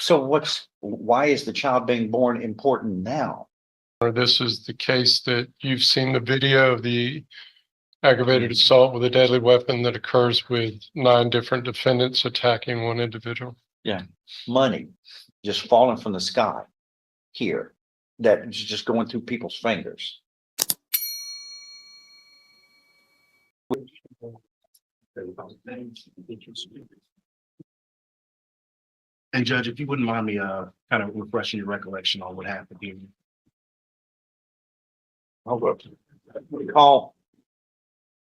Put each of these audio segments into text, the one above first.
So why is the child being born important now? Or this is the case that you've seen the video of the aggravated assault with a deadly weapon that occurs with 9 different defendants attacking one individual. Yeah, money just falling from the sky here that's just going through people's fingers. And Judge, if you wouldn't mind me kind of refreshing your recollection on what happened here. Hold up. We call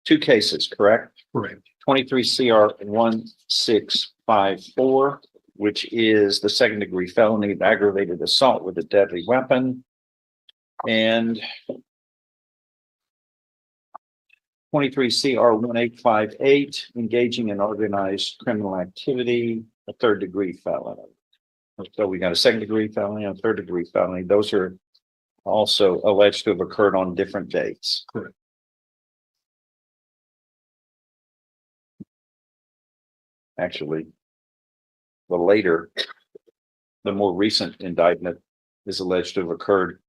2 cases, correct? Correct. 23 CR 1654, which is the 2nd-degree felony of aggravated assault with a deadly weapon. And 23 CR 1858, engaging in organized criminal activity, a 3rd-degree felony. So we got a 2nd-degree felony and a 3rd-degree felony. Those are also alleged to have occurred on different dates. Correct. Actually, the more recent indictment is alleged to have occurred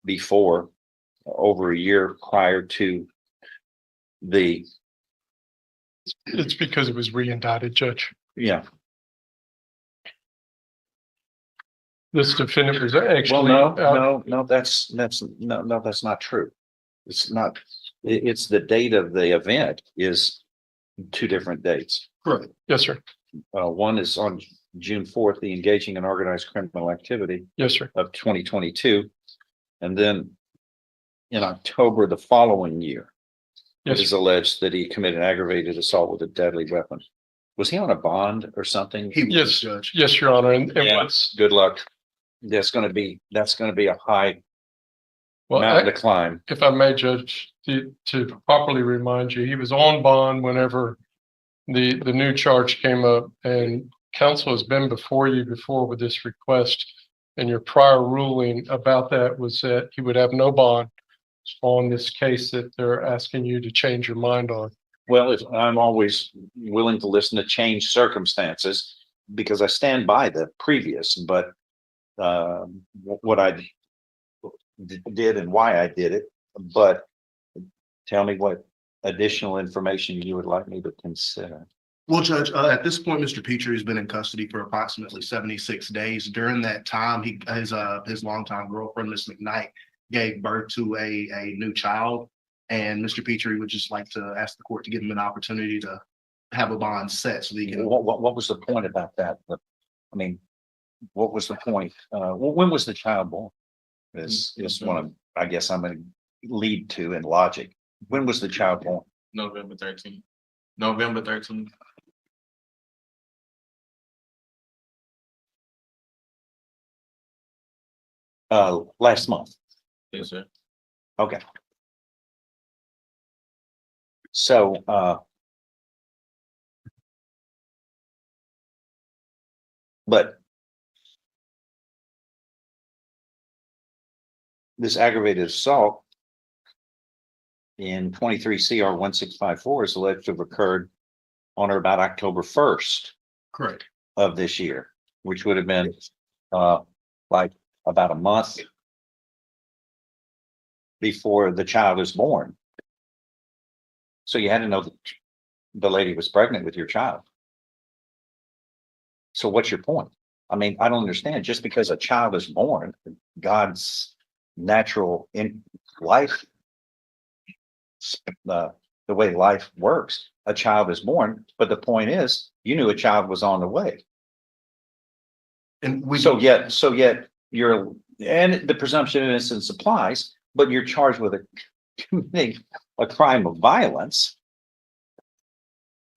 before, over a year prior to the, It's because it was re-indicted, Judge. yeah. This defendant was actually. No, that's not true. It's not, it's the date of the event is 2 different dates. Correct. Yes, sir. One is on June 4th, the engaging in organized criminal activity Yes, sir. of 2022. And then in October the following year, Yes, it is alleged that he committed aggravated assault with a deadly weapon. Was he on a bond or something? He was, Yes, Judge. yes, Your Honor. And Yeah, what's good luck. That's going to be a high mountain to climb. if I may, Judge, to properly remind you, he was on bond whenever the new charge came up, and counsel has been before you before with this request. And your prior ruling about that was that he would have no bond on this case that they're asking you to change your mind on. Well, if I'm always willing to listen to change circumstances because I stand by the previous, but what I did and why I did it. But tell me what additional information you would like me to consider. Well, Judge, at this point, Mr. Petrie has been in custody for approximately 76 days. During that time, his longtime girlfriend, Miss McKnight, gave birth to a new child. And Mr. Petrie would just like to ask the court to give him an opportunity to have a bond set so that he can. What was the point about that? I mean, what was the point? When was the child born? Is one of, I guess I'm going to lead to in logic. When was the child born? November 13th. November 13th. Last month. Yes, sir. Okay. So, but this aggravated assault in 23 CR 1654 is alleged to have occurred on or about October 1st Correct. of this year, which would have been like about a month before the child was born. So you had to know that the lady was pregnant with your child. So what's your point? I mean, I don't understand. Just because a child is born, God's natural in life, the way life works, a child is born. But the point is, you knew a child was on the way. And So yet you're, and the presumption of innocence applies, but you're charged with committing a crime of violence.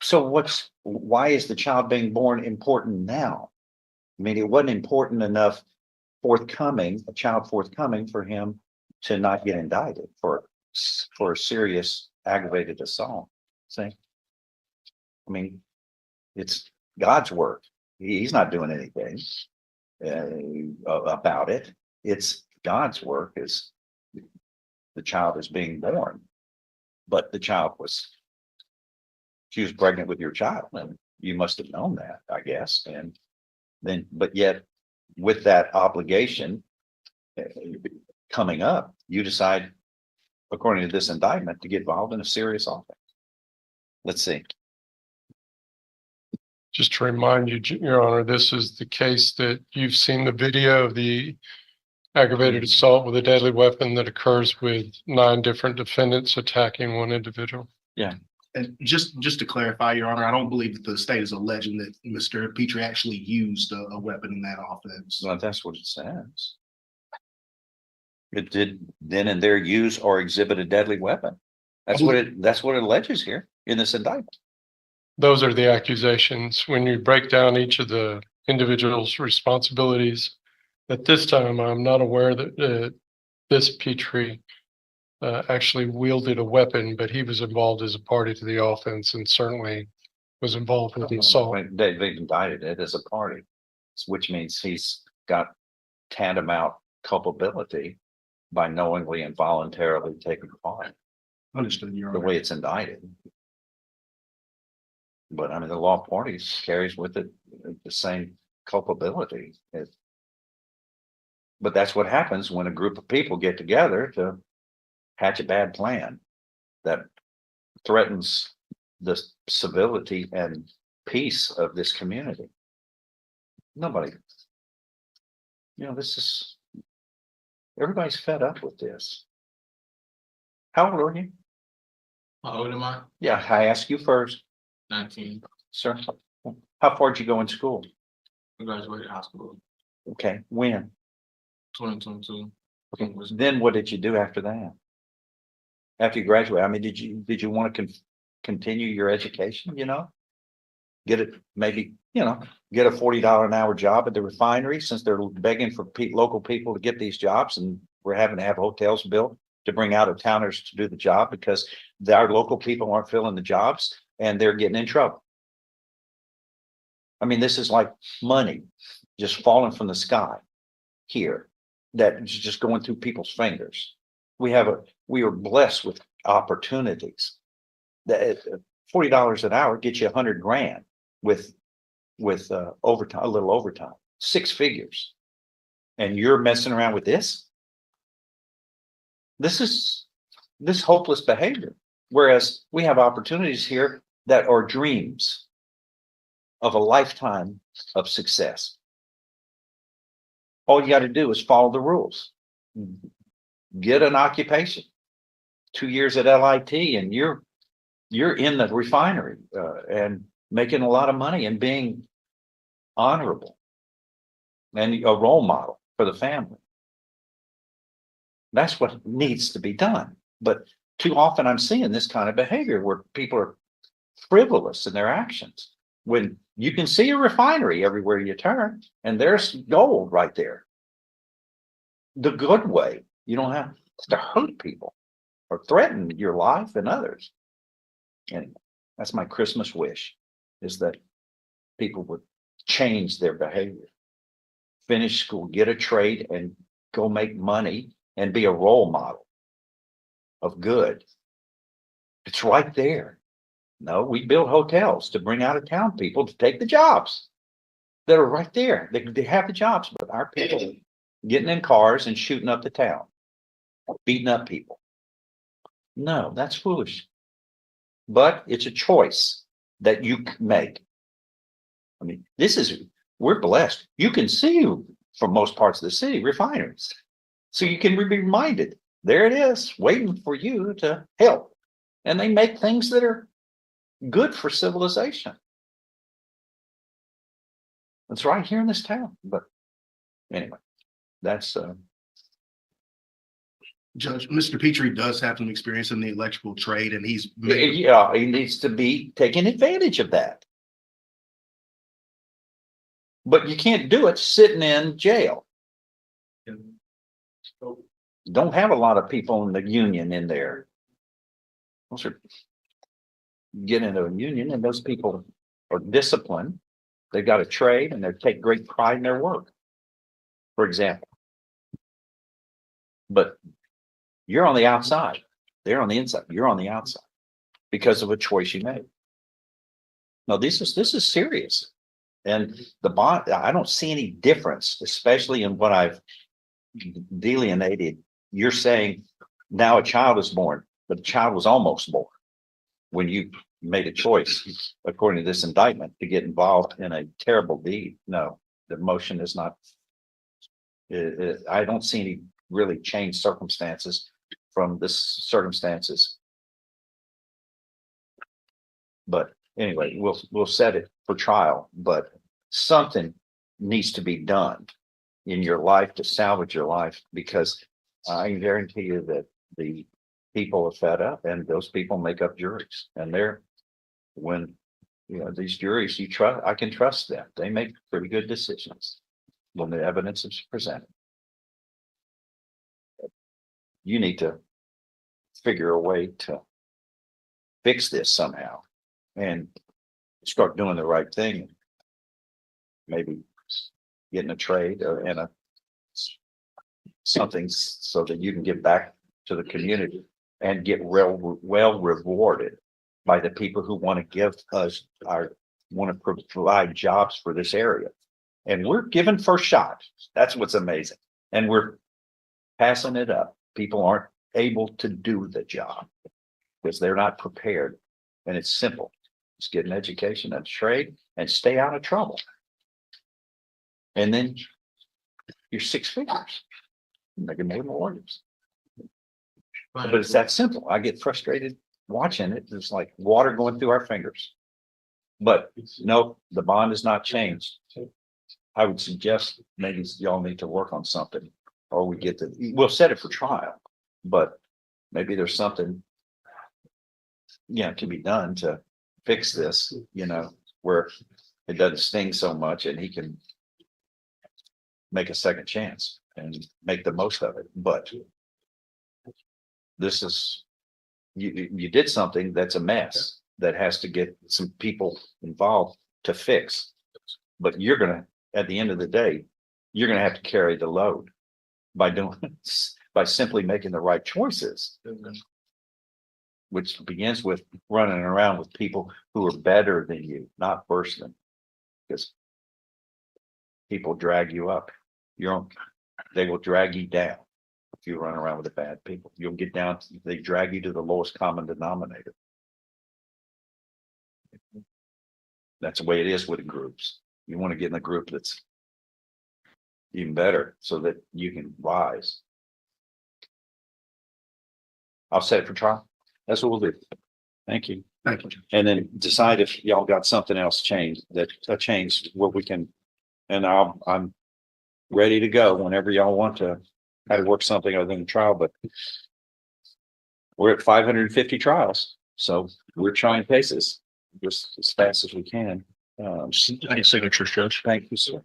So why is the child being born important now? I mean, it wasn't important enough a child forthcoming for him to not get indicted for a serious aggravated assault. See? I mean, it's God's work. He's not doing anything about it. It's God's work is the child is being born, but she was pregnant with your child, and you must have known that, I guess. And then, but yet with that obligation coming up, you decide, according to this indictment, to get involved in a serious offense. Let's see. Just to remind you, Your Honor, this is the case that you've seen the video of the aggravated assault with a deadly weapon that occurs with 9 different defendants attacking one individual. And just to clarify, Your Honor, I don't believe that the state is alleging that Mr. Petrie actually used a weapon in that offense. Well, that's what it says. It did then and there use or exhibit a deadly weapon. That's what it alleges here in this indictment. Those are the accusations. When you break down each of the individual's responsibilities, at this time, I'm not aware that this Petrie actually wielded a weapon, but he was involved as a party to the offense and certainly was involved with the assault. They indicted it as a party, which means he's got tantamount culpability by knowingly and voluntarily taking part, Understood, Your the Honor. way it's indicted. But I mean, the law parties carries with it the same culpability. But that's what happens when a group of people get together to hatch a bad plan that threatens the civility and peace of this community. Nobody, everybody's fed up with this. How old are you? How old am I? Yeah, I ask you first, 19. sir. How far did you go in school? I graduated high school, Okay, when? 2022. Okay, then what did you do after that? After you graduate, I mean, did you want to continue your education, Get it, maybe, get a $40 an hour job at the refinery, since they're begging for local people to get these jobs, and we're having to have hotels built to bring out of towners to do the job because our local people aren't filling the jobs and they're getting in trouble. I mean, this is like money just falling from the sky here that is just going through people's fingers. We are blessed with opportunities. That $40 an hour gets you $100,000 with overtime, a little overtime, 6 figures, and you're messing around with this. This is hopeless behavior. Whereas we have opportunities here that are dreams of a lifetime of success. All you got to do is follow the rules. Get an occupation. 2 years at LIT and you're in the refinery and making a lot of money and being honorable and a role model for the family. That's what needs to be done. But too often I'm seeing this kind of behavior where people are frivolous in their actions. When you can see a refinery everywhere you turn, and there's gold right there. The good way. You don't have to hurt people or threaten your life and others. Anyway, that's my Christmas wish, is that people would change their behavior. Finish school, get a trade, and go make money and be a role model of good. It's right there. No, we build hotels to bring out of town people to take the jobs that are right there. They have the jobs, but our people getting in cars and shooting up the town, beating up people. No, that's foolish. But it's a choice that you make. I mean, we're blessed. You can see from most parts of the city refineries. So you can be reminded, there it is, waiting for you to help. And they make things that are good for civilization. It's right here in this town. But anyway, that's Judge, Mr. Petrie does have some experience in the electrical trade, and he's made yeah, he needs to be taking advantage of that. But you can't do it sitting in jail. Don't have a lot of people in the union in there. Those are, get into a union, and those people are disciplined. They've got a trade and they take great pride in their work, for example. But you're on the outside. They're on the inside. You're on the outside because of a choice you made. No, this is serious. And the bond, I don't see any difference, especially in what I've delineated. You're saying now a child is born, but the child was almost born when you made a choice, according to this indictment, to get involved in a terrible deed. No, the motion is not. I don't see any really changed circumstances from this circumstances. But anyway, we'll set it for trial, but something needs to be done in your life to salvage your life, because I can guarantee you that the people are fed up, and those people make up juries, and when these juries, I can trust them. They make pretty good decisions when the evidence is presented. You need to figure a way to fix this somehow and start doing the right thing. Maybe getting a trade and something so that you can give back to the community and get well rewarded by the people who want to give us want to provide jobs for this area. And we're given first shot. That's what's amazing. And we're passing it up. People aren't able to do the job because they're not prepared. And it's simple. Just get an education and trade and stay out of trouble. And then you're 6 figures. Making more orders. But it's that simple. I get frustrated watching it. It's like water going through our fingers. But no, the bond is not changed. I would suggest maybe y'all need to work on something, or we'll set it for trial, but maybe there's something, can be done to fix this, where it doesn't sting so much and he can make a second chance and make the most of it. But this is, you did something that's a mess that has to get some people involved to fix. But at the end of the day, you're going to have to carry the load by simply making the right choices, which begins with running around with people who are better than you, not worse than, because people drag you up. They will drag you down. If you run around with the bad people, you'll get down, they drag you to the lowest common denominator. That's the way it is with groups. You want to get in a group that's even better so that you can rise. I'll set it for trial. That's what we'll do. Thank you. Thank you. And then decide if y'all got something else changed what we can, and I'm ready to go whenever y'all want to try to work something other than trial, but we're at 550 trials. So we're trying cases just as fast as we can. Signatures, Judge. Thank you, sir.